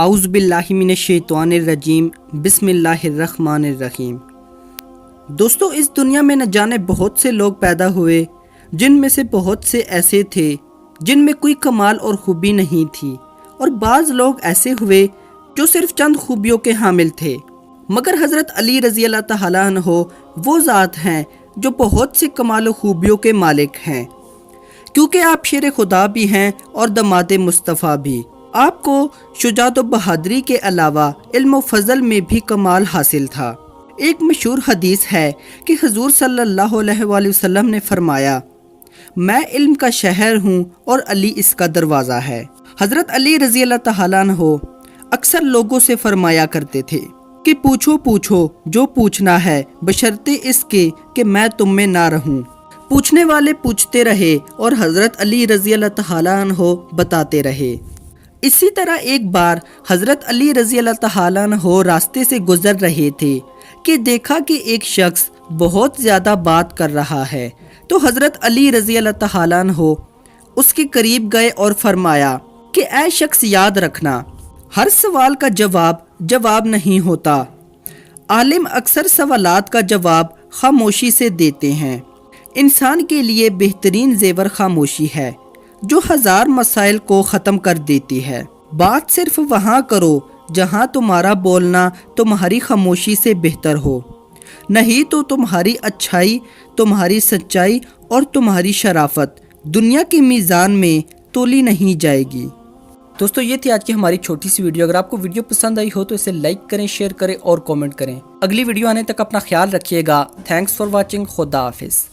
اعوذ باللہ من الشیطان الرجیم بسم اللہ الرحمن الرحیم۔ دوستو، اس دنیا میں نہ جانے بہت سے لوگ پیدا ہوئے، جن میں سے بہت سے ایسے تھے جن میں کوئی کمال اور خوبی نہیں تھی، اور بعض لوگ ایسے ہوئے جو صرف چند خوبیوں کے حامل تھے۔ مگر حضرت علی رضی اللہ تعالیٰ عنہ وہ ذات ہیں جو بہت سے کمال و خوبیوں کے مالک ہیں، کیونکہ آپ شیر خدا بھی ہیں اور داماد مصطفیٰ بھی۔ آپ کو شجاعت و بہادری کے علاوہ علم و فضل میں بھی کمال حاصل تھا۔ ایک مشہور حدیث ہے کہ حضور صلی اللہ علیہ وآلہ وسلم نے فرمایا، میں علم کا شہر ہوں اور علی اس کا دروازہ ہے۔ حضرت علی رضی اللہ تعالیٰ عنہ اکثر لوگوں سے فرمایا کرتے تھے کہ پوچھو جو پوچھنا ہے، بشرطے اس کے کہ میں تم میں نہ رہوں۔ پوچھنے والے پوچھتے رہے اور حضرت علی رضی اللہ تعالیٰ عنہ بتاتے رہے۔ اسی طرح ایک بار حضرت علی رضی اللہ تعالیٰ عنہ راستے سے گزر رہے تھے کہ دیکھا کہ ایک شخص بہت زیادہ بات کر رہا ہے، تو حضرت علی رضی اللہ تعالیٰ عنہ اس کے قریب گئے اور فرمایا کہ اے شخص، یاد رکھنا، ہر سوال کا جواب نہیں ہوتا۔ عالم اکثر سوالات کا جواب خاموشی سے دیتے ہیں۔ انسان کے لیے بہترین زیور خاموشی ہے جو ہزار مسائل کو ختم کر دیتی ہے۔ بات صرف وہاں کرو جہاں تمہارا بولنا تمہاری خاموشی سے بہتر ہو، نہیں تو تمہاری اچھائی، تمہاری سچائی اور تمہاری شرافت دنیا کے میزان میں تولی نہیں جائے گی۔ دوستو، یہ تھی آج کی ہماری چھوٹی سی ویڈیو۔ اگر آپ کو ویڈیو پسند آئی ہو تو اسے لائک کریں، شیئر کریں اور کومنٹ کریں۔ اگلی ویڈیو آنے تک اپنا خیال رکھیے گا۔ Thanks for watching. خدا حافظ۔